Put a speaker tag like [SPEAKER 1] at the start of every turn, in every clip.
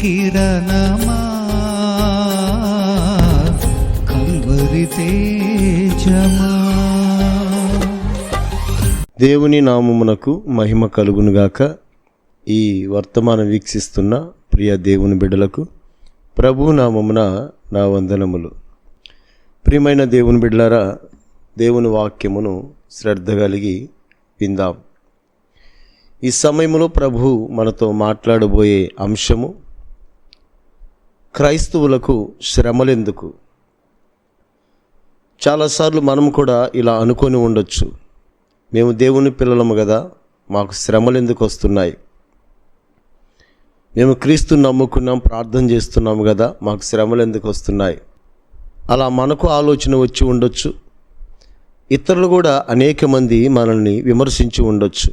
[SPEAKER 1] కిరణమా Calvary తేజమా.
[SPEAKER 2] దేవుని నామమునకు మహిమ కలుగునుగాక. ఈ వర్తమానం వీక్షిస్తున్న ప్రియ దేవుని బిడ్డలకు ప్రభు నామమున నా వందనములు. ప్రియమైన దేవుని బిడ్డలారా, దేవుని వాక్యమును శ్రద్ధ కలిగి విందాం. ఈ సమయంలో ప్రభు మనతో మాట్లాడబోయే అంశము క్రైస్తవులకు శ్రమలెందుకు. చాలాసార్లు మనం కూడా ఇలా అనుకొని ఉండొచ్చు, మేము దేవుని పిల్లలము కదా, మాకు శ్రమలు ఎందుకు వస్తున్నాయి, మేము క్రీస్తుని నమ్ముకున్నాం, ప్రార్థన చేస్తున్నాము కదా, మాకు శ్రమలు ఎందుకు వస్తున్నాయి. అలా మనకు ఆలోచన వచ్చి ఉండొచ్చు. ఇతరులు కూడా అనేక మంది మనల్ని విమర్శించి ఉండొచ్చు,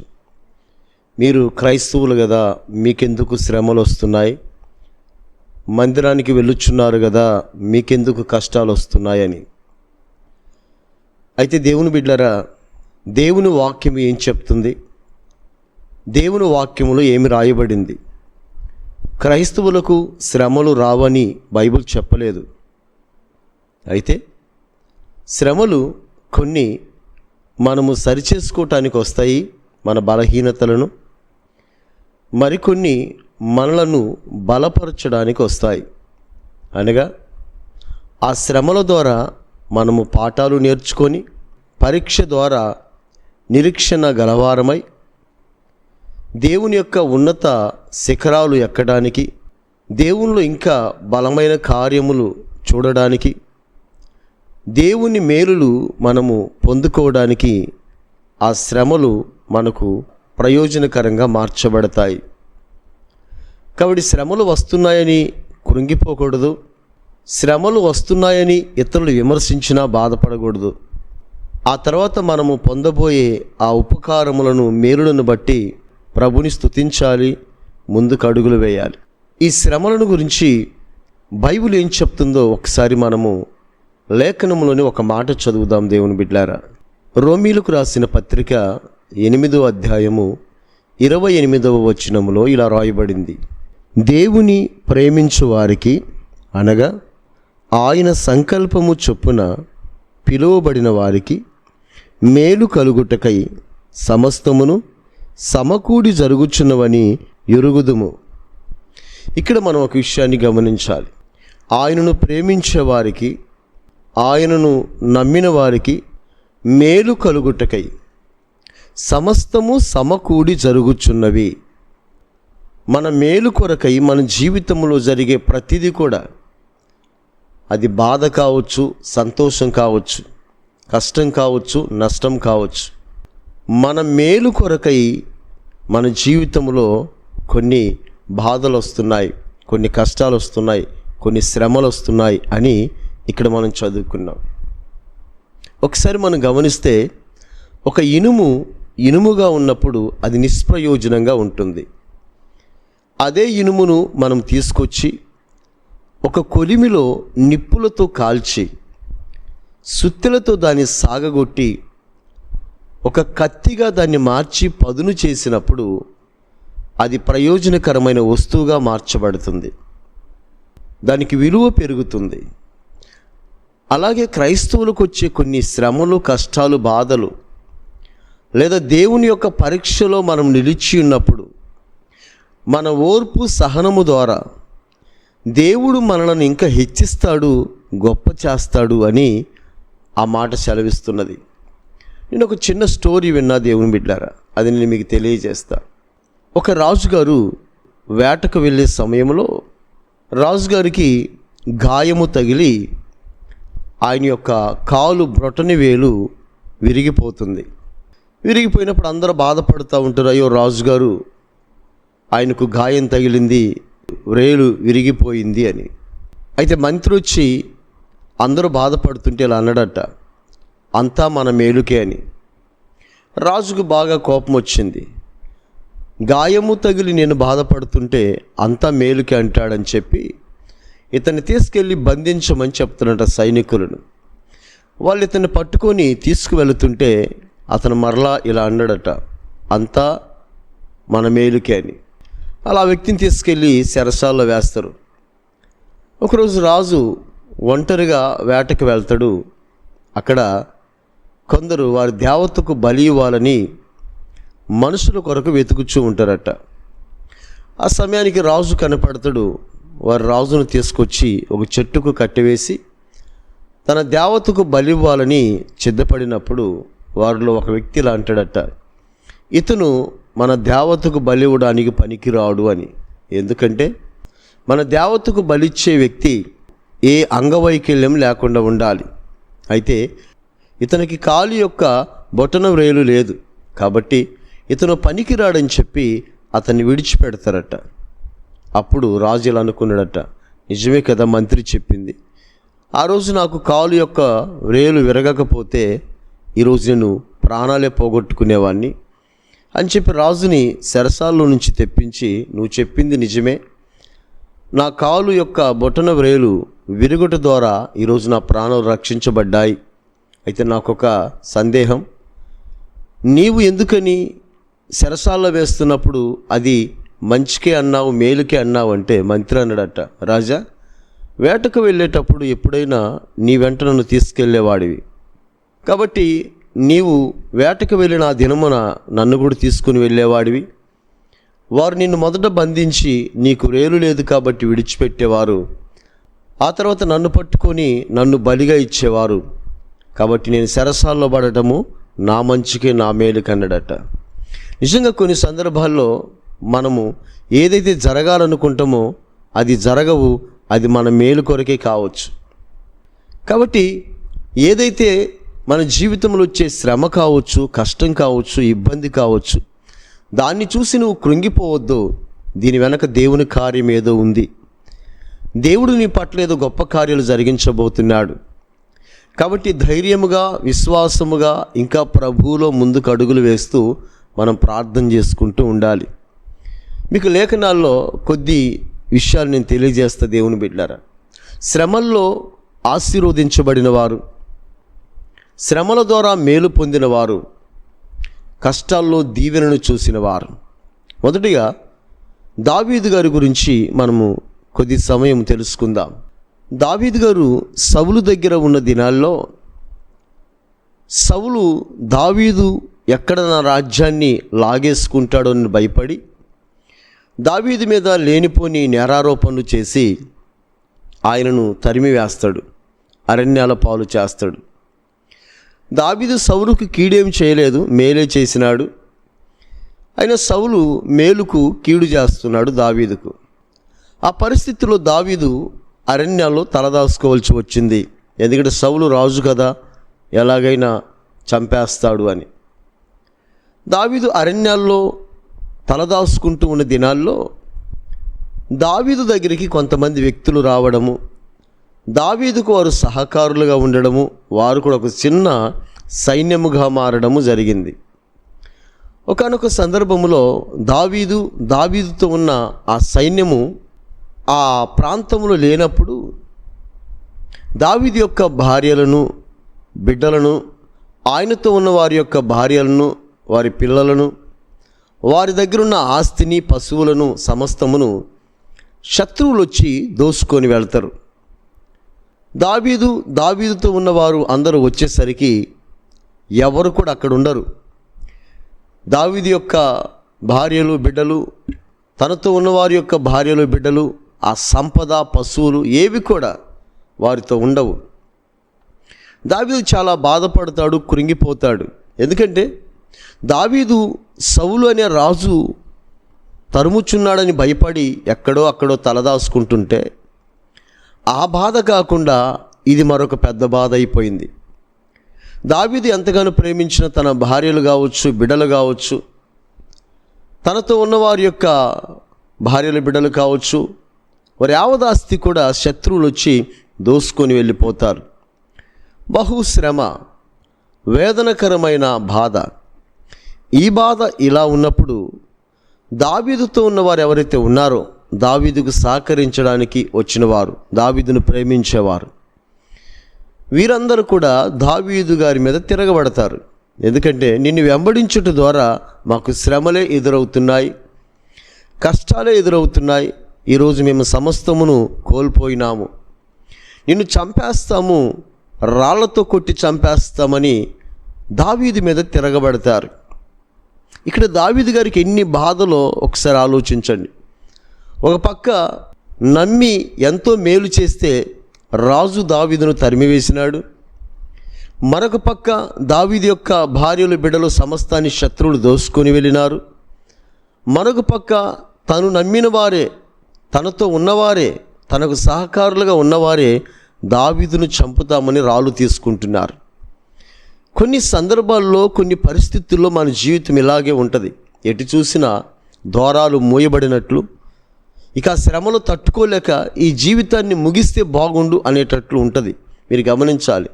[SPEAKER 2] మీరు క్రైస్తవులు కదా, మీకెందుకు శ్రమలు వస్తున్నాయి, మందిరానికి వెళ్ళుచున్నారు కదా, మీకెందుకు కష్టాలు వస్తున్నాయని. అయితే దేవుని బిడ్డలారా, దేవుని వాక్యం ఏం చెప్తుంది, దేవుని వాక్యములో ఏమి రాయబడింది? క్రైస్తవులకు శ్రమలు రావని బైబిల్ చెప్పలేదు. అయితే శ్రమలు కొన్ని మనము సరిచేసుకోవటానికి వస్తాయి, మన బలహీనతలను. మరికొన్ని మనలను బలపరచడానికి వస్తాయి. అనగా ఆ శ్రమల ద్వారా మనము పాఠాలు నేర్చుకొని పరీక్ష ద్వారా నిరీక్షణ గలవారమై దేవుని యొక్క ఉన్నత శిఖరాలు ఎక్కడానికి, దేవునిలో ఇంకా బలమైన కార్యములు చూడడానికి, దేవుని మేలులు మనము పొందుకోవడానికి ఆ శ్రమలు మనకు ప్రయోజనకరంగా మార్చబడతాయి. కాబట్టి శ్రమలు వస్తున్నాయని కృంగిపోకూడదు, శ్రమలు వస్తున్నాయని ఇతరులు విమర్శించినా బాధపడకూడదు. ఆ తర్వాత మనము పొందబోయే ఆ ఉపకారములను, మేలులను బట్టి ప్రభుని స్తుతించాలి, ముందుకు అడుగులు వేయాలి. ఈ శ్రమలను గురించి బైబిల్ ఏం చెప్తుందో ఒకసారి మనము లేఖనములోని ఒక మాట చదువుదాం దేవుని బిడ్డలారా. రోమీలకు రాసిన పత్రిక 8వ అధ్యాయము 28వ వచనములో ఇలా రాయబడింది: దేవుని ప్రేమించు వారికి, అనగా ఆయన సంకల్పము చొప్పున పిలువబడిన వారికి మేలు కలుగుటకై సమస్తమును సమకూడి జరుగుచున్నవని ఎరుగుదుము. ఇక్కడ మనం ఒక విషయాన్ని గమనించాలి. ఆయనను ప్రేమించే వారికి, ఆయనను నమ్మిన వారికి మేలు కలుగుటకై సమస్తము సమకూడి జరుగుచున్నవి. మన మేలు కొరకై మన జీవితంలో జరిగే ప్రతిదీ కూడా, అది బాధ కావచ్చు, సంతోషం కావచ్చు, కష్టం కావచ్చు, నష్టం కావచ్చు, మన మేలు కొరకై మన జీవితంలో కొన్ని బాధలు వస్తున్నాయి, కొన్ని కష్టాలు వస్తున్నాయి, కొన్ని శ్రమలు వస్తున్నాయి అని ఇక్కడ మనం చదువుకున్నాం. ఒకసారి మనం గమనిస్తే, ఒక ఇనుముగా ఉన్నప్పుడు అది నిష్ప్రయోజనంగా ఉంటుంది. అదే ఇనుమును మనం తీసుకొచ్చి ఒక కొలిమిలో నిప్పులతో కాల్చి సుత్తెలతో దాన్ని సాగగొట్టి ఒక కత్తిగా దాన్ని మార్చి పదును చేసినప్పుడు అది ప్రయోజనకరమైన వస్తువుగా మార్చబడుతుంది, దానికి విలువ పెరుగుతుంది. అలాగే క్రైస్తవులకు వచ్చే కొన్ని శ్రమలు, కష్టాలు, బాధలు, లేదా దేవుని యొక్క పరీక్షలో మనం నిలిచి ఉన్నప్పుడు మన ఓర్పు, సహనము ద్వారా దేవుడు మనలను ఇంకా హెచ్చిస్తాడు, గొప్ప చేస్తాడు అని ఆ మాట సెలవిస్తున్నది. నేను ఒక చిన్న స్టోరీ విన్నా దేవుని బిడ్డారా, అది నేను మీకు తెలియజేస్తా. ఒక రాజుగారు వేటకు వెళ్ళే సమయంలో రాజుగారికి గాయము తగిలి ఆయన యొక్క కాలు బ్రొటని వేలు విరిగిపోతుంది. విరిగిపోయినప్పుడు అందరూ బాధపడుతూ ఉంటారు, అయ్యో రాజుగారు ఆయనకు గాయం తగిలింది, వేలు విరిగిపోయింది అని. అయితే మంత్రి వచ్చి అందరూ బాధపడుతుంటే ఇలా అన్నాడట, అంతా మన మేలుకే అని. రాజుకు బాగా కోపం వచ్చింది. గాయము తగిలి నేను బాధపడుతుంటే అంతా మేలుకే అంటాడని చెప్పి ఇతన్ని తీసుకెళ్ళి బంధించమని చెప్తున్నట సైనికులను. వాళ్ళు ఇతన్ని పట్టుకొని తీసుకువెళుతుంటే అతను మరలా ఇలా అన్నాడట, అంతా మన మేలుకే అని. అలా వ్యక్తిని తీసుకెళ్ళి చెరసాల్లో వేస్తారు. ఒకరోజు రాజు ఒంటరిగా వేటకు వెళ్తాడు. అక్కడ కొందరు వారి దేవతకు బలి ఇవ్వాలని మనుషుల కొరకు వెతుకుతూ ఉంటారట. ఆ సమయానికి రాజు కనపడతాడు. వారు రాజును తీసుకొచ్చి ఒక చెట్టుకు కట్టివేసి తన దేవతకు బలి ఇవ్వాలని సిద్ధపడినప్పుడు వారిలో ఒక వ్యక్తి ఇలా అంటాడట, ఇతను మన దేవతకు బలి ఇవ్వడానికి పనికిరాడు అని. ఎందుకంటే మన దేవతకు బలిచ్చే వ్యక్తి ఏ అంగవైకల్యం లేకుండా ఉండాలి. అయితే ఇతనికి కాలు యొక్క బొటన వ్రేలు లేదు, కాబట్టి ఇతను పనికిరాడని చెప్పి అతన్ని విడిచిపెడతారట. అప్పుడు రాజు ఇలా అనుకున్నాడట, నిజమే కదా మంత్రి చెప్పింది, ఆ రోజు నాకు కాలు యొక్క వ్రేలు విరగకపోతే ఈరోజు నేను ప్రాణాలే పోగొట్టుకునేవాడిని అని చెప్పి రాజుని చెరసాల్లో నుంచి తెప్పించి, నువ్వు చెప్పింది నిజమే, నా కాలు యొక్క బొటన వ్రేలు విరుగుట ద్వారా ఈరోజు నా ప్రాణాలు రక్షించబడ్డాయి. అయితే నాకొక సందేహం, నీవు ఎందుకని చెరసాల్లో వేస్తున్నప్పుడు అది మంచికే అన్నావు, మేలుకే అన్నావు అంటే మంత్రి అన్నాడట, రాజా, వేటకు వెళ్ళేటప్పుడు ఎప్పుడైనా నీ వెంట నన్ను తీసుకెళ్ళేవాడివి, కాబట్టి నీవు వేటకు వెళ్ళిన ఆ దినమున నన్ను కూడా తీసుకుని వెళ్ళేవాడివి. వారు నిన్ను మొదట బంధించి నీకు రేలు లేదు కాబట్టి విడిచిపెట్టేవారు, ఆ తర్వాత నన్ను పట్టుకొని నన్ను బలిగా ఇచ్చేవారు, కాబట్టి నేను చెరసాల్లో పడటము నా మంచికే నా మేలుకి అన్నాడట. నిజంగా కొన్ని సందర్భాల్లో మనము ఏదైతే జరగాలనుకుంటామో అది జరగవు, అది మన మేలు కొరకే కావచ్చు. కాబట్టి ఏదైతే మన జీవితంలో వచ్చే శ్రమ కావచ్చు, కష్టం కావచ్చు, ఇబ్బంది కావచ్చు, దాన్ని చూసి నువ్వు కృంగిపోవద్దు. దీని వెనక దేవుని కార్యం ఏదో ఉంది. దేవుడు నీ పట్ల ఏదో గొప్ప కార్యాలు జరిగించబోతున్నాడు. కాబట్టి ధైర్యముగా, విశ్వాసముగా ఇంకా ప్రభువులో ముందుకు అడుగులు వేస్తూ మనం ప్రార్థన చేసుకుంటూ ఉండాలి. మీకు లేఖనాల్లో కొద్ది విషయాలు నేను తెలియజేస్తా. దేవుని బిడ్డలారా, శ్రమల్లో ఆశీర్వదించబడిన వారు, శ్రమల ద్వారా మేలు పొందిన వారు, కష్టాల్లో దీవెనను చూసిన వారు. మొదటిగా దావీదు గారి గురించి మనము కొద్ది సమయం తెలుసుకుందాం. దావీదు గారు సౌలు దగ్గర ఉన్న దినాల్లో సౌలు దావీదు ఎక్కడ నా రాజ్యాన్ని లాగేసుకుంటాడో అని భయపడి దావీదు మీద లేనిపోని నేరారోపణలు చేసి ఆయనను తరిమివేస్తాడు, అరణ్యాల పాలు చేస్తాడు. దావీదు సౌలుకు కీడేం చేయలేదు, మేలే చేసినాడు. అయినా సౌలు మేలుకు కీడు చేస్తున్నాడు దావీదుకు. ఆ పరిస్థితిలో దావీదు అరణ్యాల్లో తలదాచుకోవాల్సి వచ్చింది. ఎందుకంటే సౌలు రాజు కదా, ఎలాగైనా చంపేస్తాడు అని. దావీదు అరణ్యాల్లో తలదాచుకుంటూ ఉన్న దినాల్లో దావీదు దగ్గరికి కొంతమంది వ్యక్తులు రావడము, దావీదుకు వారు సహకారులుగా ఉండడము, వారు కూడా ఒక చిన్న సైన్యముగా మారడము జరిగింది. ఒకానొక సందర్భంలో దావీదుతో ఉన్న ఆ సైన్యము ఆ ప్రాంతంలో లేనప్పుడు దావీదు యొక్క భార్యలను, బిడ్డలను, ఆయనతో ఉన్న వారి యొక్క భార్యలను, వారి పిల్లలను, వారి దగ్గరున్న ఆస్తిని, పశువులను, సమస్తమును శత్రువులు వచ్చి దోసుకొని వెళ్తారు. దావీదుతో ఉన్నవారు అందరూ వచ్చేసరికి ఎవరు కూడా అక్కడ ఉండరు. దావీదు యొక్క భార్యలు, బిడ్డలు, తనతో ఉన్నవారి యొక్క భార్యలు, బిడ్డలు, ఆ సంపద, పశువులు ఏవి కూడా వారితో ఉండవు. దావీదు చాలా బాధపడతాడు, కృంగిపోతాడు. ఎందుకంటే దావీదు సౌలు అనే రాజు తరుముచున్నాడని భయపడి ఎక్కడో అక్కడో తలదాచుకుంటుంటే ఆ బాధ కాకుండా ఇది మరొక పెద్ద బాధ అయిపోయింది. దావీదు ఎంతగానో ప్రేమించిన తన భార్యలు కావచ్చు, బిడ్డలు కావచ్చు, తనతో ఉన్నవారి యొక్క భార్యలు, బిడ్డలు కావచ్చు, వారి యావదాస్తి కూడా శత్రువులు వచ్చి దోసుకొని వెళ్ళిపోతారు. బహుశ్రమ, వేదనకరమైన బాధ. ఈ బాధ ఇలా ఉన్నప్పుడు దావీదుతో ఉన్నవారు ఎవరైతే ఉన్నారో, దావీదుకు సహకరించడానికి వచ్చినవారు, దావీదును ప్రేమించేవారు, వీరందరూ కూడా దావీదు గారి మీద తిరగబడతారు. ఎందుకంటే నిన్ను వెంబడించుట ద్వారా మాకు శ్రమలే ఎదురవుతున్నాయి, కష్టాలే ఎదురవుతున్నాయి. ఈరోజు మేము సమస్తమును కోల్పోయినాము, నిన్ను చంపేస్తాము, రాళ్లతో కొట్టి చంపేస్తామని దావీదు మీద తిరగబడతారు. ఇక్కడ దావీదు గారికి ఎన్ని బాధలో ఒకసారి ఆలోచించండి. ఒక పక్క నమ్మి ఎంతో మేలు చేస్తే రాజు దావీదును తరిమివేసినాడు. మరొక పక్క దావీదు యొక్క భార్యలు బిడ్డలు సమస్తాన్ని శత్రువులు దోసుకొని వెళ్ళినారు. మరొక పక్క తను నమ్మిన వారే, తనతో ఉన్నవారే, తనకు సహకారులుగా ఉన్నవారే దావీదును చంపుతామని రాళ్ళు తీసుకుంటున్నారు. కొన్ని సందర్భాల్లో, కొన్ని పరిస్థితుల్లో మన జీవితం ఇలాగే ఉంటుంది. ఎటు చూసినా ద్వారాలు మూయబడినట్లు, ఇక శ్రమలు తట్టుకోలేక ఈ జీవితాన్ని ముగిస్తే బాగుండు అనేటట్లు ఉంటుంది. మీరు గమనించాలి,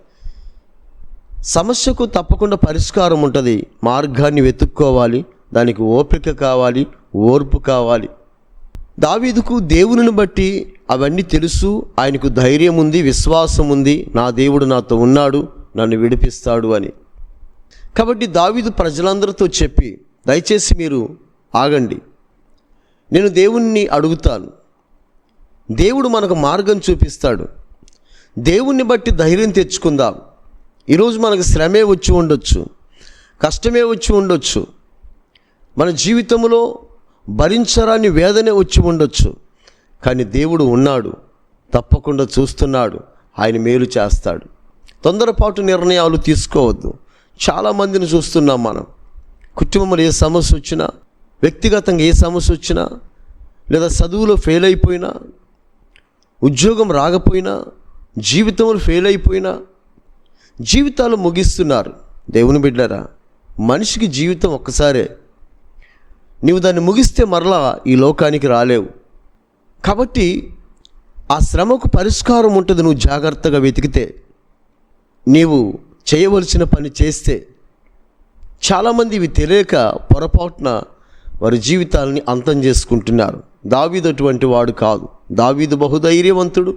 [SPEAKER 2] సమస్యకు తప్పకుండా పరిష్కారం ఉంటుంది. మార్గాన్ని వెతుక్కోవాలి, దానికి ఓపిక కావాలి, ఓర్పు కావాలి. దావీదుకు దేవునిని బట్టి అవన్నీ తెలుసు. ఆయనకు ధైర్యం ఉంది, విశ్వాసం ఉంది, నా దేవుడు నాతో ఉన్నాడు, నన్ను విడిపిస్తాడు అని. కాబట్టి దావీదు ప్రజలందరితో చెప్పి, దయచేసి మీరు ఆగండి, నేను దేవుణ్ణి అడుగుతాను, దేవుడు మనకు మార్గం చూపిస్తాడు, దేవుణ్ణి బట్టి ధైర్యం తెచ్చుకుందాం. ఈరోజు మనకు శ్రమే వచ్చి ఉండొచ్చు, కష్టమే వచ్చి ఉండొచ్చు, మన జీవితంలో భరించరాని వేదనే వచ్చి ఉండొచ్చు. కానీ దేవుడు ఉన్నాడు, తప్పకుండా చూస్తున్నాడు, ఆయన మేలు చేస్తాడు. తొందరపాటు నిర్ణయాలు తీసుకోవద్దు. చాలామందిని చూస్తున్నాం మనం. కుటుంబంలో ఏ సమస్య వచ్చినా, వ్యక్తిగతంగా ఏ సమస్య వచ్చినా, లేదా చదువులో ఫెయిల్ అయిపోయినా, ఉద్యోగం రాకపోయినా, జీవితంలో ఫెయిల్ అయిపోయినా జీవితాలు ముగిస్తున్నారు. దేవుని బిడ్డలారా, మనిషికి జీవితం ఒక్కసారే. నీవు దాన్ని ముగిస్తే మరలా ఈ లోకానికి రాలేవు. కాబట్టి ఆ శ్రమకు పరిష్కారం ఉంటుంది. నువ్వు జాగ్రత్తగా వెతికితే, నీవు చేయవలసిన పని చేస్తే. చాలామంది ఇవి తెలియక పొరపాటున వారి జీవితాలని అంతం చేసుకుంటున్నారు. దావీదు అటువంటి వాడు కాదు. దావీదు బహుధైర్యవంతుడు,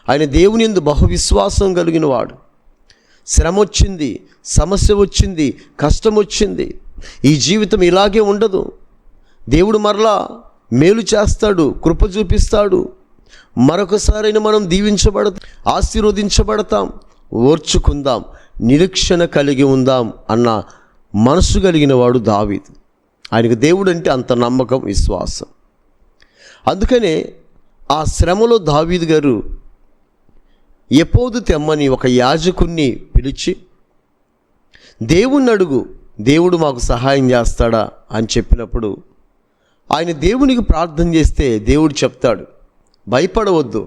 [SPEAKER 2] ఆయన దేవుని యందు బహువిశ్వాసం కలిగిన వాడు. శ్రమ వచ్చింది, సమస్య వచ్చింది, కష్టం వచ్చింది, ఈ జీవితం ఇలాగే ఉండదు. దేవుడు మరలా మేలు చేస్తాడు, కృప చూపిస్తాడు. మరొకసారైనా మనం ఆశీర్వదించబడతాం. ఓర్చుకుందాం, నిరీక్షణ కలిగి ఉందాం అన్న మనసు కలిగిన వాడు దావీదు. ఆయనకు దేవుడు అంటే అంత నమ్మకం, విశ్వాసం. అందుకనే ఆ శ్రమలో దావీదు గారు ఎపోదు తెమ్మని ఒక యాజకుణ్ణి పిలిచి, దేవుణ్ణి అడుగు, దేవుడు మాకు సహాయం చేస్తాడా అని చెప్పినప్పుడు ఆయన దేవునికి ప్రార్థన చేస్తే దేవుడు చెప్తాడు, భయపడవద్దు,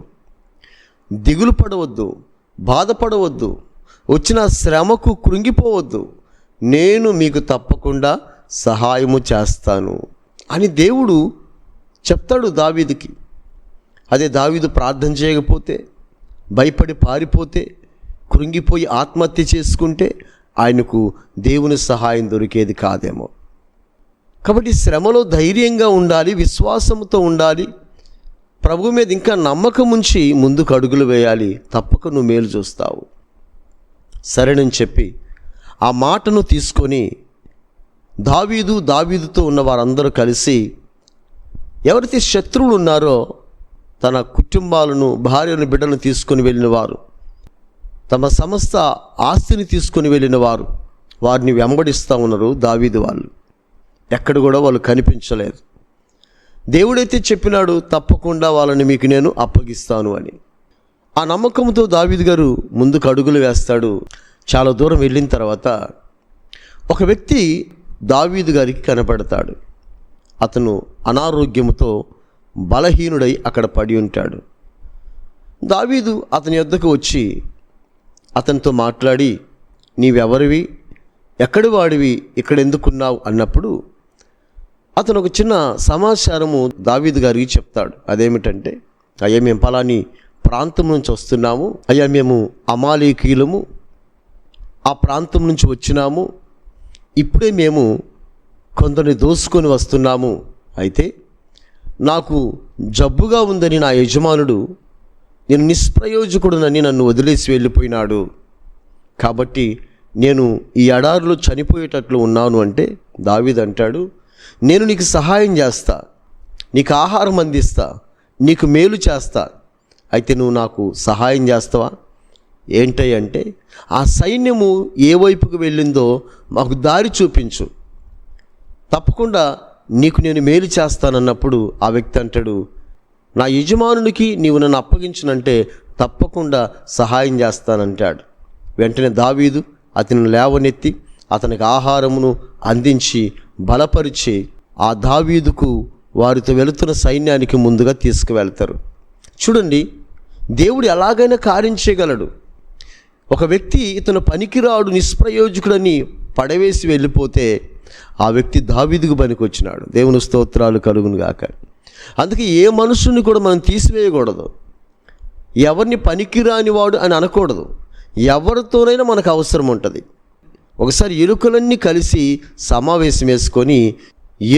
[SPEAKER 2] దిగులు పడవద్దు, బాధపడవద్దు, వచ్చిన శ్రమకు కృంగిపోవద్దు, నేను మీకు తప్పకుండా సహాయము చేస్తాను అని దేవుడు చెప్తాడు దావీదుకి. అదే దావీదు ప్రార్థన చేయకపోతే, భయపడి పారిపోతే, కృంగిపోయి ఆత్మహత్య చేసుకుంటే ఆయనకు దేవుని సహాయం దొరికేది కాదేమో. కాబట్టి శ్రమలో ధైర్యంగా ఉండాలి, విశ్వాసంతో ఉండాలి, ప్రభు మీద ఇంకా నమ్మకం ఉంచి ముందుకు అడుగులు వేయాలి. తప్పక నువ్వు మేలు చూస్తావు. సరేనని చెప్పి ఆ మాటను తీసుకొని దావీదుతో ఉన్న వారందరూ కలిసి, ఎవరైతే శత్రువులు ఉన్నారో, తన కుటుంబాలను, భార్యను, బిడ్డలను తీసుకొని వెళ్ళిన వారు, తమ సమస్త ఆస్తిని తీసుకొని వెళ్ళిన వారు, వారిని వెంబడిస్తూ ఉన్నారు దావీదు వాళ్ళు. ఎక్కడ కూడా వాళ్ళు కనిపించలేదు. దేవుడైతే చెప్పినాడు, తప్పకుండా వాళ్ళని మీకు నేను అప్పగిస్తాను అని. ఆ నమ్మకంతో దావీదు గారు ముందుకు అడుగులు వేస్తాడు. చాలా దూరం వెళ్ళిన తర్వాత ఒక వ్యక్తి దావీదు గారికి కనపడతాడు. అతను అనారోగ్యంతో బలహీనుడై అక్కడ పడి ఉంటాడు. దావీదు అతని యొద్దకు వచ్చి అతనితో మాట్లాడి, నీవెవరివి, ఎక్కడి వాడివి, ఇక్కడ ఎందుకున్నావు అన్నప్పుడు అతను ఒక చిన్న సమాచారము దావీదు గారికి చెప్తాడు. అదేమిటంటే, అయ్యా మేము పలాని ప్రాంతం నుంచి వస్తున్నాము, అయ్యా మేము అమాలేకీయులము, ఆ ప్రాంతం నుంచి వచ్చినాము, ఇప్పుడే మేము కొందరిని దోసుకొని వస్తున్నాము. అయితే నాకు జబ్బుగా ఉందని నా యజమానుడు, నేను నిష్ప్రయోజకుడునని నన్ను వదిలేసి వెళ్ళిపోయినాడు. కాబట్టి నేను ఈ ఎడారిలో చనిపోయేటట్లు ఉన్నాను అంటే దావీదు అంటాడు, నేను నీకు సహాయం చేస్తా, నీకు ఆహారం అందిస్తా, నీకు మేలు చేస్తా, అయితే నువ్వు నాకు సహాయం చేస్తావా? ఏంటంటే ఆ సైన్యము ఏ వైపుకు వెళ్ళిందో మాకు దారి చూపించు, తప్పకుండా నీకు నేను మేలు చేస్తానన్నప్పుడు ఆ వ్యక్తి అంటాడు, నా యజమానునికి నీవు నన్ను అప్పగించనంటే తప్పకుండా సహాయం చేస్తానంటాడు. వెంటనే దావీదు అతను లేవనెత్తి అతనికి ఆహారమును అందించి బలపరిచి ఆ దావీదుకు వారితో వెళుతున్న సైన్యానికి ముందుగా తీసుకువెళ్తారు. చూడండి, దేవుడు ఎలాగైనా కార్యం చేయగలడు. ఒక వ్యక్తి ఇతను పనికిరాడు, నిష్ప్రయోజకుడని పడవేసి వెళ్ళిపోతే ఆ వ్యక్తి దావీదుకు పనికొచ్చినాడు. దేవుని స్తోత్రాలు కలుగును గాక. అందుకే ఏ మనుషుని కూడా మనం తీసివేయకూడదు, ఎవరిని పనికిరాని వాడు అని అనకూడదు. ఎవరితోనైనా మనకు అవసరం ఉంటుంది. ఒకసారి ఎలుకలన్నీ కలిసి సమావేశం వేసుకొని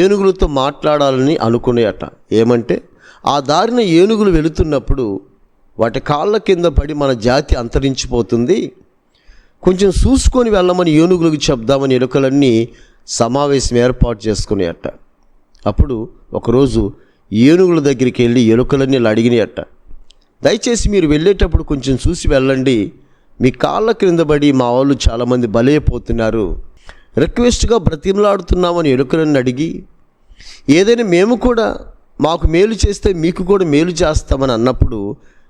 [SPEAKER 2] ఏనుగులతో మాట్లాడాలని అనుకునేయట. ఏమంటే ఆ దారిన ఏనుగులు వెళుతున్నప్పుడు వాటి కాళ్ళ కింద పడి మన జాతి అంతరించిపోతుంది, కొంచెం చూసుకొని వెళ్ళమని ఏనుగులకు చెప్దామని ఎలుకలన్నీ సమావేశం ఏర్పాటు చేసుకునేయట. అప్పుడు ఒకరోజు ఏనుగుల దగ్గరికి వెళ్ళి ఎలుకలన్నీ అడిగినాయట, దయచేసి మీరు వెళ్ళేటప్పుడు కొంచెం చూసి వెళ్ళండి, మీ కాళ్ళ క్రింద పడి మా వాళ్ళు చాలామంది బలైపోతున్నారు, రిక్వెస్ట్గా బ్రతిమలాడుతున్నామని ఎలుకలన్నీ అడిగి, ఏదైనా మేము కూడా మాకు మేలు చేస్తే మీకు కూడా మేలు చేస్తామని అన్నప్పుడు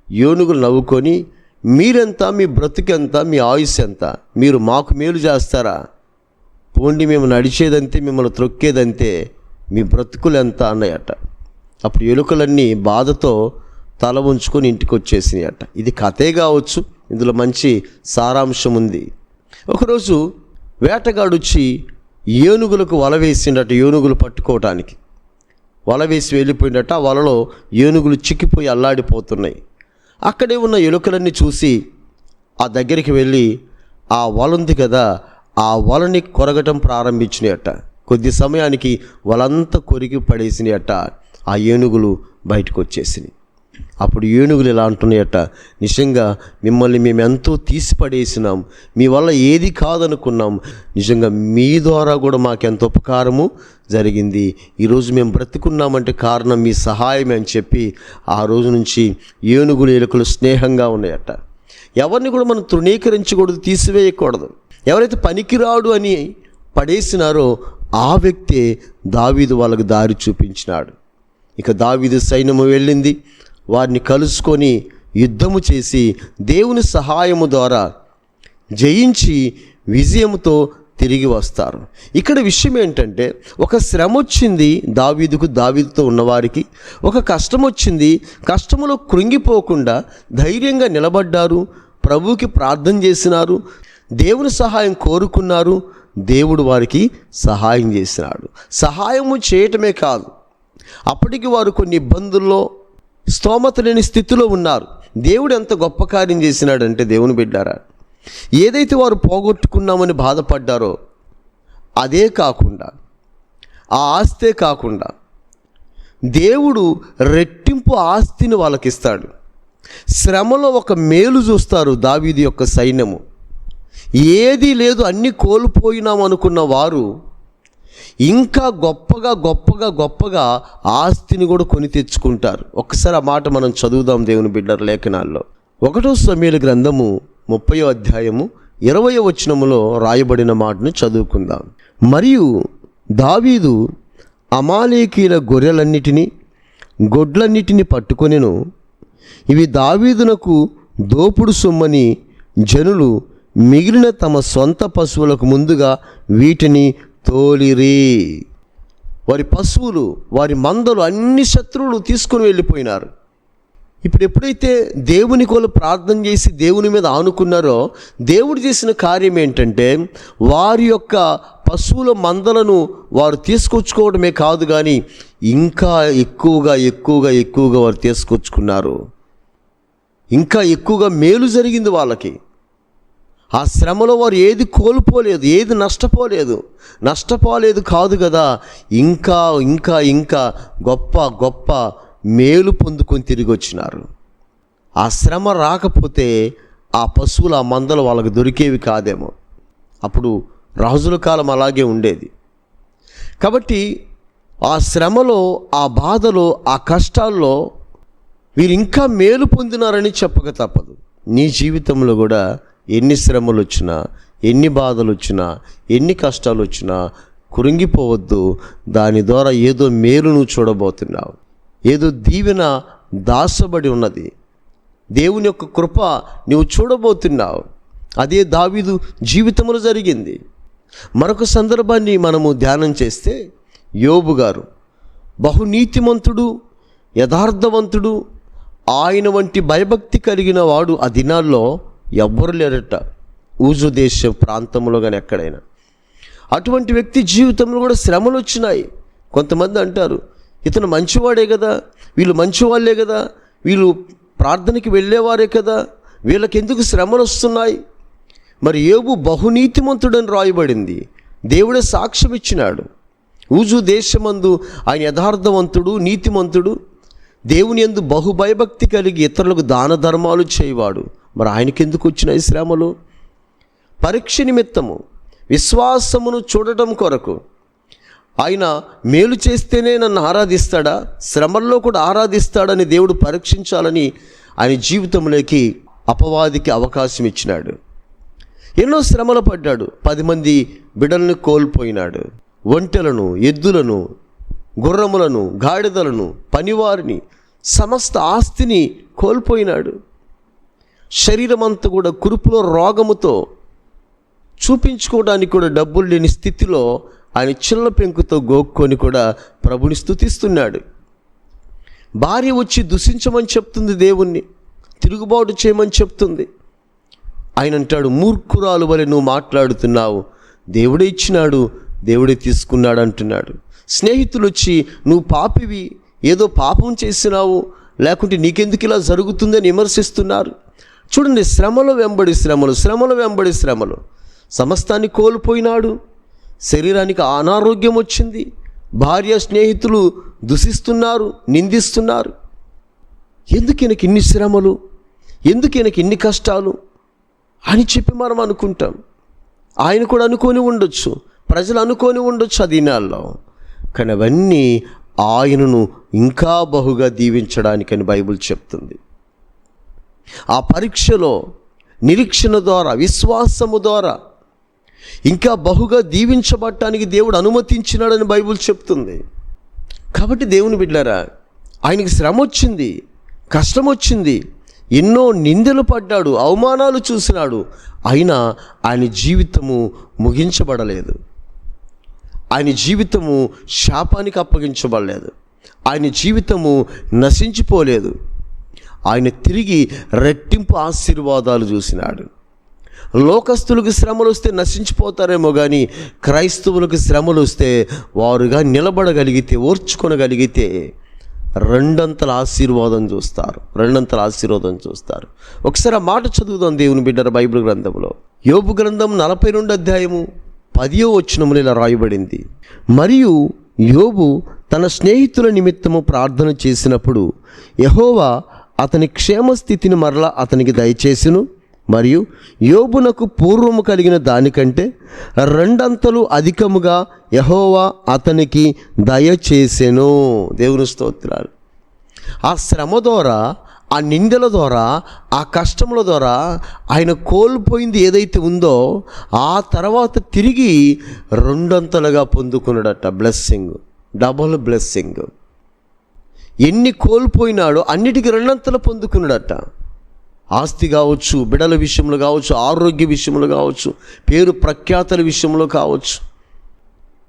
[SPEAKER 2] ఏనుగులు నవ్వుకొని, మీరెంత, మీ బ్రతుకెంత, మీ ఆయుష్ ఎంత, మీరు మాకు మేలు చేస్తారా? పోండి, మేము నడిచేదంతే, మిమ్మల్ని త్రొక్కేదంతే, మీ బ్రతుకులు ఎంత అన్నాయట. అప్పుడు ఎలుకలన్నీ బాధతో తల ఉంచుకొని ఇంటికి వచ్చేసినాయట. ఇది కథే కావచ్చు, ఇందులో మంచి సారాంశం ఉంది. ఒకరోజు వేటగాడు వచ్చి ఏనుగులకు వల వేసిండట, ఏనుగులు పట్టుకోవటానికి వల వేసి వెళ్ళిపోయిందట. ఆ వలలో ఏనుగులు చిక్కిపోయి అల్లాడిపోతున్నాయి. అక్కడే ఉన్న ఎలుకలన్నీ చూసి ఆ దగ్గరికి వెళ్ళి ఆ వల ఉంది కదా, ఆ వలని కొరగటం ప్రారంభించినాయట. కొద్ది సమయానికి వలంతా కొరికి పడేసినాయట. ఆ ఏనుగులు బయటకు వచ్చేసినాయి. అప్పుడు ఏనుగులు ఇలా అంటున్నాయట, నిజంగా మిమ్మల్ని మేము ఎంతో తీసి పడేసినాం, మీ వల్ల ఏది కాదనుకున్నాం, నిజంగా మీ ద్వారా కూడా మాకెంత ఉపకారము జరిగింది, ఈరోజు మేము బ్రతుకున్నామంటే కారణం మీ సహాయమే అని చెప్పి ఆ రోజు నుంచి ఏనుగులు ఎలుకలు స్నేహంగా ఉన్నాయట. ఎవరిని కూడా మనం తృణీకరించకూడదు, తీసివేయకూడదు. ఎవరైతే పనికిరాడు అని పడేసినారో ఆ వ్యక్తే దావీదు వాళ్ళకు దారి చూపించినాడు. ఇక దావీదు సైన్యము వెళ్ళింది, వారిని కలుసుకొని యుద్ధము చేసి దేవుని సహాయము ద్వారా జయించి విజయంతో తిరిగి వస్తారు. ఇక్కడ విషయం ఏంటంటే, ఒక శ్రమ వచ్చింది దావీదుకు, దావీదుతో ఉన్నవారికి ఒక కష్టం వచ్చింది. కష్టములో కృంగిపోకుండా ధైర్యంగా నిలబడ్డారు, ప్రభువుకి ప్రార్థన చేసినారు, దేవుని సహాయం కోరుకున్నారు, దేవుడు వారికి సహాయం చేసినాడు. సహాయము చేయటమే కాదు, అప్పటికి వారు కొన్ని ఇబ్బందుల్లో స్తోమత లేని స్థితిలో ఉన్నారు. దేవుడు ఎంత గొప్ప కార్యం చేసినాడంటే, దేవుని బిడ్డారా, ఏదైతే వారు పోగొట్టుకున్నామని బాధపడ్డారో అదే కాకుండా, ఆ ఆస్తే కాకుండా దేవుడు రెట్టింపు ఆస్తిని వాళ్ళకిస్తాడు. శ్రమలో ఒక మేలు చూస్తారు దావీదు యొక్క సైన్యము. ఏదీ లేదు, అన్నీ కోల్పోయినాం అనుకున్న వారు ఇంకా గొప్పగా గొప్పగా గొప్పగా ఆస్తిని కూడా కొని తెచ్చుకుంటారు. ఒక్కసారి ఆ మాట మనం చదువుదాం దేవుని బిడ్డల లేఖనాల్లో. 1 సమూయేలు గ్రంథము 30వ అధ్యాయము 20వ వచనములో రాయబడిన మాటను చదువుకుందాం. మరియు దావీదు అమాలేకీల గొర్రెలన్నిటినీ గొడ్లన్నిటినీ పట్టుకొనెను, ఇవి దావీదునకు దోపుడు సొమ్మని జనులు మిగిలిన తమ సొంత పశువులకు ముందుగా వీటిని తోలిరి. వారి పశువులు, వారి మందలు అన్ని శత్రువులు తీసుకొని వెళ్ళిపోయినారు. ఇప్పుడు ఎప్పుడైతే దేవుని కొరకు ప్రార్థన చేసి దేవుని మీద ఆనుకున్నారో, దేవుడు చేసిన కార్యం ఏంటంటే, వారి యొక్క పశువుల మందలను వారు తీసుకొచ్చుకోవడమే కాదు కానీ ఇంకా ఎక్కువగా ఎక్కువగా ఎక్కువగా వారు తీసుకొచ్చుకున్నారు. ఇంకా ఎక్కువగా మేలు జరిగింది వాళ్ళకి. ఆ శ్రమలో వారు ఏది కోల్పోలేదు, ఏది నష్టపోలేదు కాదు కదా, ఇంకా ఇంకా ఇంకా గొప్ప గొప్ప మేలు పొందుకొని తిరిగి వచ్చినారు. ఆ శ్రమ రాకపోతే ఆ పశువులు, ఆ మందలు వాళ్ళకు దొరికేవి కాదేమో. అప్పుడు రాజుల కాలం అలాగే ఉండేది. కాబట్టి ఆ శ్రమలో, ఆ బాధలో, ఆ కష్టాల్లో వీరు ఇంకా మేలు పొందినారని చెప్పక తప్పదు. నీ జీవితంలో కూడా ఎన్ని శ్రమలు వచ్చినా, ఎన్ని బాధలు వచ్చినా, ఎన్ని కష్టాలు వచ్చినా కృంగిపోవద్దు. దాని ద్వారా ఏదో మేలు నువ్వు చూడబోతున్నావు, ఏదో దీవెన దాచబడి ఉన్నది, దేవుని యొక్క కృప నువ్వు చూడబోతున్నావు. అదే దావీదు జీవితంలో జరిగింది. మరొక సందర్భాన్ని మనము ధ్యానం చేస్తే, యోబు గారు బహునీతిమంతుడు, యథార్థవంతుడు, ఆయన వంటి భయభక్తి కలిగిన వాడు ఆ దినాల్లో ఎవ్వరు లేరట, ఊజు దేశ ప్రాంతంలో కానీ ఎక్కడైనా. అటువంటి వ్యక్తి జీవితంలో కూడా శ్రమలు వచ్చినాయి. కొంతమంది అంటారు, ఇతను మంచివాడే కదా, వీళ్ళు మంచివాళ్ళే కదా, వీళ్ళు ప్రార్థనకి వెళ్ళేవారే కదా, వీళ్ళకి ఎందుకు శ్రమలు వస్తున్నాయి? మరి యోబు బహునీతిమంతుడని రాయబడింది, దేవుడే సాక్ష్యం ఇచ్చినాడు. ఊజు దేశమందు ఆయన యథార్థవంతుడు, నీతిమంతుడు, దేవుని యందు బహుభయభక్తి కలిగి ఇతరులకు దాన ధర్మాలు చేయవాడు. మరి ఆయనకి ఎందుకు వచ్చినాయి శ్రమలు? పరీక్ష నిమిత్తము, విశ్వాసమును చూడటం కొరకు. ఆయన మేలు చేస్తేనే నన్ను ఆరాధిస్తాడా, శ్రమల్లో కూడా ఆరాధిస్తాడని దేవుడు పరీక్షించాలని ఆయన జీవితంలోకి అపవాదికి అవకాశం ఇచ్చినాడు. ఎన్నో శ్రమలు పడ్డాడు. 10 మంది బిడ్డలను కోల్పోయినాడు. ఒంటెలను, ఎద్దులను, గుర్రములను, గాడిదలను, పనివారిని, సమస్త ఆస్తిని కోల్పోయినాడు. శరీరం అంతా కూడా కురుపులో రోగముతో చూపించుకోవడానికి కూడా డబ్బులు లేని స్థితిలో ఆయన చిన్న పెంకుతో గోక్కొని కూడా ప్రభుని స్తుతిస్తున్నాడు. భార్య వచ్చి దూషించమని చెప్తుంది, దేవుణ్ణి తిరుగుబాటు చేయమని చెప్తుంది. ఆయన అంటాడు, మూర్ఖురాలు వలె నువ్వు మాట్లాడుతున్నావు, దేవుడే ఇచ్చినాడు, దేవుడే తీసుకున్నాడు అంటున్నాడు. స్నేహితులు వచ్చి నువ్వు పాపివి, ఏదో పాపం చేసినావు, లేకుంటే నీకెందుకు ఇలా జరుగుతుందని విమర్శిస్తున్నారు. చూడండి, శ్రమలు వెంబడి శ్రమలు, శ్రమలు వెంబడి శ్రమలు. సమస్తాన్ని కోల్పోయినాడు. శరీరానికి అనారోగ్యం వచ్చింది. భార్య, స్నేహితులు దూషిస్తున్నారు, నిందిస్తున్నారు. ఎందుకు ఈయనకి ఇన్ని శ్రమలు, ఎందుకు ఈయనకి ఇన్ని కష్టాలు అని చెప్పి మనం అనుకుంటాం. ఆయన కూడా అనుకొని ఉండొచ్చు, ప్రజలు అనుకొని ఉండొచ్చు ఆ దినాల్లో. కానీ అవన్నీ ఆయనను ఇంకా బహుగా దీవించడానికని బైబిల్ చెప్తుంది. ఆ పరీక్షలో నిరీక్షణ ద్వారా, విశ్వాసము ద్వారా ఇంకా బహుగా దీవించబడటానికి దేవుడు అనుమతించినాడని బైబిల్ చెప్తుంది. కాబట్టి దేవుని బిడ్డలారా, ఆయనకి శ్రమ వచ్చింది, కష్టం వచ్చింది, ఎన్నో నిందలు పడ్డాడు, అవమానాలు చూసినాడు. అయినా ఆయన జీవితము ముగించబడలేదు. ఆయన జీవితము శాపానికి అప్పగించబడలేదు. ఆయన జీవితము నశించిపోలేదు. ఆయన తిరిగి రెట్టింపు ఆశీర్వాదాలు చూసినాడు. లోకస్తులకు శ్రమలు వస్తే నశించిపోతారేమో కానీ క్రైస్తవులకు శ్రమలు వస్తే వారుగా నిలబడగలిగితే, ఓర్చుకొనగలిగితే రెండంతల ఆశీర్వాదం చూస్తారు, రెండంతల ఆశీర్వాదం చూస్తారు. ఒకసారి ఆ మాట చదువుదాం దేవుని బిడ్డల బైబిల్ గ్రంథంలో. యోబు గ్రంథం 42 అధ్యాయము 10వ వచనములో ఇలా రాయబడింది, మరియు యోబు తన స్నేహితుల నిమిత్తము ప్రార్థన చేసినప్పుడు యెహోవా అతని క్షేమస్థితిని మరలా అతనికి దయచేసును, మరియు యోబునకు పూర్వము కలిగిన దానికంటే 2 అంతలు అధికముగా యెహోవా అతనికి దయచేసెను. దేవుని స్తోత్రాలు. ఆ శ్రమ ద్వారా, ఆ నిందల ద్వారా, ఆ కష్టముల ద్వారా ఆయన కోల్పోయింది ఏదైతే ఉందో ఆ తర్వాత తిరిగి 2 అంతలుగా పొందుకున్నాడట. Blessing, double blessing. ఎన్ని కోల్పోయినాడో అన్నిటికీ 2 అంతలు పొందుకున్నాడట. ఆస్తి కావచ్చు, బిడల విషయంలో కావచ్చు, ఆరోగ్య విషయంలో కావచ్చు, పేరు ప్రఖ్యాతల విషయంలో కావచ్చు.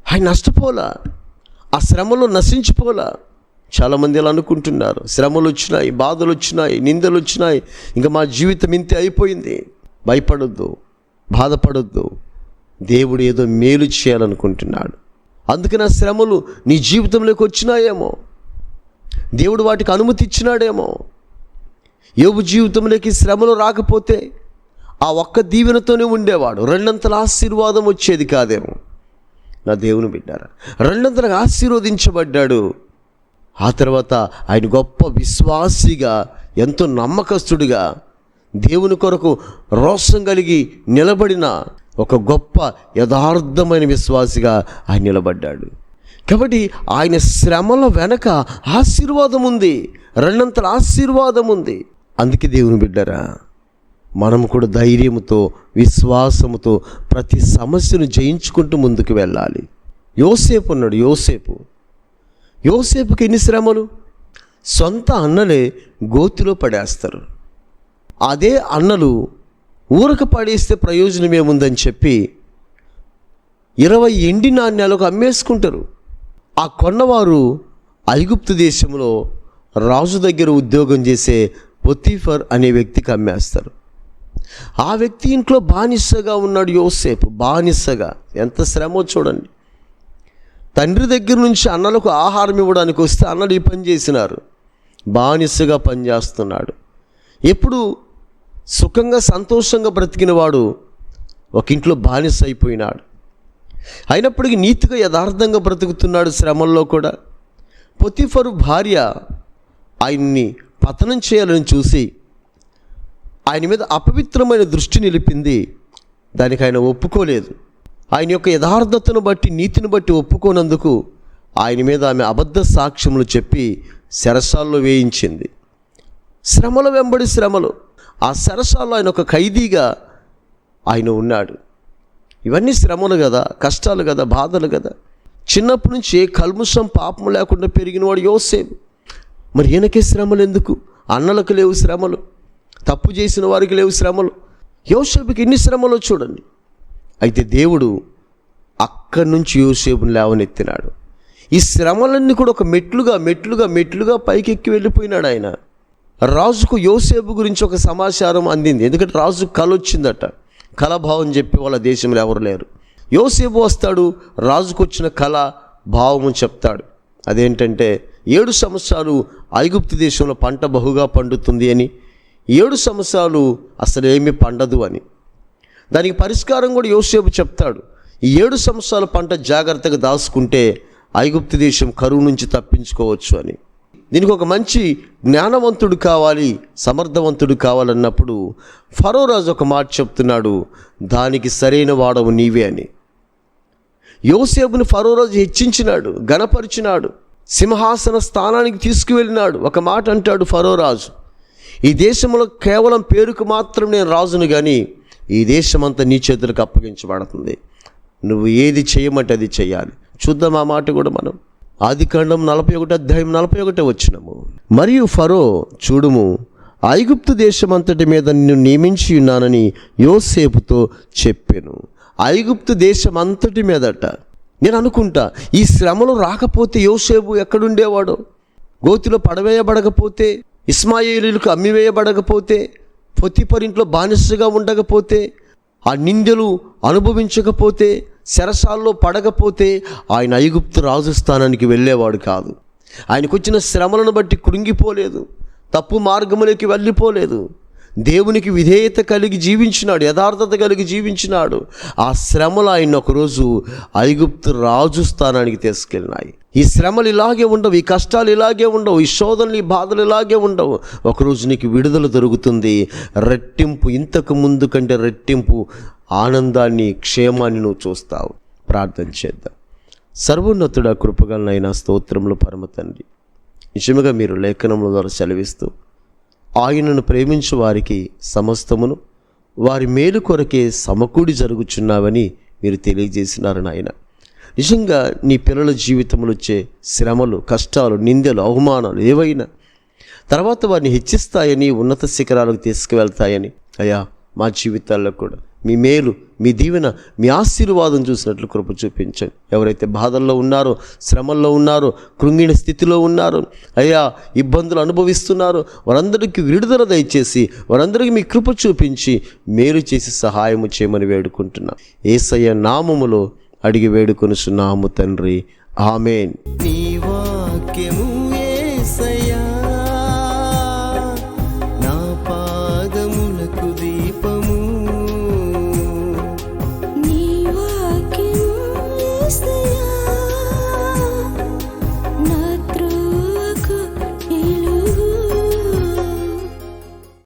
[SPEAKER 2] ఆయన నష్టపోలా, ఆ శ్రమలో నశించిపోలా. చాలామంది ఇలా అనుకుంటున్నారు, శ్రమలు వచ్చినాయి, బాధలు వచ్చినాయి, నిందలు వచ్చినాయి, ఇంకా మా జీవితం ఇంతే అయిపోయింది. భయపడొద్దు, బాధపడొద్దు. దేవుడు ఏదో మేలు చేయాలనుకుంటున్నాడు. అందుకని ఆ శ్రమలు నీ జీవితంలోకి వచ్చినాయేమో, దేవుడు వాటికి అనుమతి ఇచ్చినాడేమో. యోబు జీవితంలోకి శ్రమలు రాకపోతే ఆ ఒక్క దీవెనతోనే ఉండేవాడు, 2 అంతల ఆశీర్వాదం వచ్చేది కాదేమో. నా దేవుని బిడ్డారా, 2 అంతలుగా ఆశీర్వదించబడ్డాడు. ఆ తర్వాత ఆయన గొప్ప విశ్వాసిగా, ఎంతో నమ్మకస్తుడిగా, దేవుని కొరకు రోషం కలిగి నిలబడిన ఒక గొప్ప యథార్థమైన విశ్వాసిగా ఆయన నిలబడ్డాడు. కాబట్టి ఆయన శ్రమల వెనక ఆశీర్వాదం ఉంది, రెండంతల ఆశీర్వాదం ఉంది. అందుకే దేవుని బిడ్డరా, మనం కూడా ధైర్యముతో విశ్వాసముతో ప్రతి సమస్యను జయించుకుంటూ ముందుకు వెళ్ళాలి. యోసేపు ఉన్నాడు. యోసేపుకి ఎన్ని శ్రమలు! సొంత అన్నలే గోతిలో పడేస్తారు. అదే అన్నలు ఊరక పడేస్తే ప్రయోజనం ఏముందని చెప్పి 20 ఎండి నాణ్యాలకు అమ్మేసుకుంటారు. ఆ కొన్నవారు ఐగుప్తు దేశంలో రాజు దగ్గర ఉద్యోగం చేసే పొతీఫర్ అనే వ్యక్తికి అమ్మేస్తారు. ఆ వ్యక్తి ఇంట్లో బానిసగా ఉన్నాడు యోసేపు. బానిసగా ఎంత శ్రమో చూడండి. తండ్రి దగ్గర నుంచి అన్నలకు ఆహారం ఇవ్వడానికి వస్తే అన్నలు ఈ పని చేసినారు. బానిసగా పనిచేస్తున్నాడు. ఎప్పుడు సుఖంగా సంతోషంగా బ్రతికిన వాడు ఒక ఇంట్లో బానిస అయిపోయినాడు. అయినప్పటికీ నీతిగా యథార్థంగా బ్రతుకుతున్నాడు శ్రమల్లో కూడా. పొతీఫరు భార్య ఆయన్ని పతనం చేయాలని చూసి ఆయన మీద అపవిత్రమైన దృష్టి నిలిపింది. దానికి ఆయన ఒప్పుకోలేదు. ఆయన యొక్క యథార్థతను బట్టి, నీతిని బట్టి ఒప్పుకోనందుకు ఆయన మీద ఆమె అబద్ధ సాక్ష్యములు చెప్పి చెరసాల్లో వేయించింది. శ్రమల వెంబడి శ్రమలు. ఆ చెరసాల్లో ఆయన ఒక ఖైదీగా ఆయన ఉన్నాడు. ఇవన్నీ శ్రమలు కదా, కష్టాలు కదా, బాధలు కదా. చిన్నప్పటి నుంచి ఏ కల్ముషం పాపం లేకుండా పెరిగినవాడు యోసేపు. మరి ఈయనకే శ్రమలు ఎందుకు? అన్నలకు లేవు శ్రమలు, తప్పు చేసిన వారికి లేవు శ్రమలు. యోసేపుకి ఎన్ని శ్రమలో చూడండి. అయితే దేవుడు అక్కడి నుంచి యోసేపుని లేవనెత్తినాడు. ఈ శ్రమలన్నీ కూడా ఒక మెట్లుగా పైకెక్కి వెళ్ళిపోయినాడు ఆయన. రాజుకు యోసేపు గురించి ఒక సమాచారం అందింది. ఎందుకంటే రాజుకు కల వచ్చిందట. కళాభావం చెప్పి వాళ్ళ దేశంలో ఎవరు లేరు. యోసేపు వస్తాడు, రాజుకు వచ్చిన కళ భావము చెప్తాడు. అదేంటంటే 7 సంవత్సరాలు ఐగుప్తు దేశంలో పంట బహుగా పండుతుంది అని, 7 సంవత్సరాలు అసలు ఏమీ పండదు అని. దానికి పరిష్కారం కూడా యోసేపు చెప్తాడు. ఈ 7 సంవత్సరాల పంట జాగ్రత్తగా దాచుకుంటే ఐగుప్తు దేశం కరువు నుంచి తప్పించుకోవచ్చు అని. దీనికి ఒక మంచి జ్ఞానవంతుడు కావాలి, సమర్థవంతుడు కావాలన్నప్పుడు ఫరో రాజు ఒక మాట చెప్తున్నాడు, దానికి సరైన వాడవు నీవే అని. యోసేపుని ఫరో రాజు హెచ్చించినాడు, గణపరిచినాడు, సింహాసన స్థానానికి తీసుకువెళ్ళినాడు. ఒక మాట అంటాడు ఫరో రాజు, ఈ దేశంలో కేవలం పేరుకు మాత్రం నేను రాజును, కానీ ఈ దేశమంతా నీ చేతులకు అప్పగించబడుతుంది. నువ్వు ఏది చేయమంటే అది చేయాలి. చూద్దాం ఆ మాట కూడా మనం. ఆదికాండం 41:41 మరియు ఫరో చూడుము, ఐగుప్తు దేశమంతటి మీద నిన్ను నియమించి ఉన్నానని యోసేపుతో చెప్పాను. ఐగుప్తు దేశం అంతటి మీదట. నేను అనుకుంటా, ఈ శ్రమలు రాకపోతే యోసేపు ఎక్కడుండేవాడో? గోతిలో పడవేయబడకపోతే, ఇస్మాయేలీలకు అమ్మివేయబడకపోతే, పొతిఫర్ ఇంట్లో బానిసగా ఉండకపోతే, ఆ నిందలు అనుభవించకపోతే, చెరసాల్లో పడకపోతే ఆయన ఐగుప్తు రాజు స్థానానికి వెళ్ళేవాడు కాదు. ఆయనకు వచ్చిన శ్రమలను బట్టి కృంగిపోలేదు, తప్పు మార్గములోకి వెళ్ళిపోలేదు. దేవునికి విధేయత కలిగి జీవించినాడు, యథార్థత కలిగి జీవించినాడు. ఆ శ్రమలు ఆయన ఒకరోజు ఐగుప్తు రాజు స్థానానికి తీసుకెళ్ళినాయి. ఈ శ్రమలు ఇలాగే ఉండవు, ఈ కష్టాలు ఇలాగే ఉండవు, ఈ శోధనలు, ఈ బాధలు ఇలాగే ఉండవు. ఒకరోజు నీకు విడుదల దొరుకుతుంది. రెట్టింపు, ఇంతకు ముందు కంటే రెట్టింపు ఆనందాన్ని, క్షేమాన్ని నువ్వు చూస్తావు. ప్రార్థన చేద్దాం. సర్వోన్నతుడా, కృపగలనైన స్తోత్రములు పరమ తండ్రి, నిజముగా మీరు లేఖనముల ద్వారా సెలవిస్తూ ఆయనను ప్రేమించు వారికి సమస్తమును వారి మేలు కొరకే సమకూడి జరుగుచున్నావని మీరు తెలియజేసినారు నాయన. నిజంగా నీ పిల్లల జీవితంలో వచ్చే శ్రమలు, కష్టాలు, నిందలు, అవమానాలు ఏవైనా తర్వాత వారిని హెచ్చిస్తాయని, ఉన్నత శిఖరాలకు తీసుకువెళ్తాయని అయ్యా, మా జీవితాల్లో కూడా మీ మేలు, మీ దీవెన, మీ ఆశీర్వాదం చూసినట్లు కృప చూపించండి. ఎవరైతే బాధల్లో ఉన్నారో, శ్రమల్లో ఉన్నారో, కృంగిన స్థితిలో ఉన్నారో, అయ్యా ఇబ్బందులు అనుభవిస్తున్నారో వారందరికీ విడుదల దయచేసి, వారందరికీ మీ కృప చూపించి మేలు చేసి సహాయము చేయమని వేడుకుంటున్నా. యేసయ్య నామములో అడిగి వేడుకొనుచున్నాము తండ్రి, ఆమేన్.
[SPEAKER 1] నీ వాక్యము యేసయ్య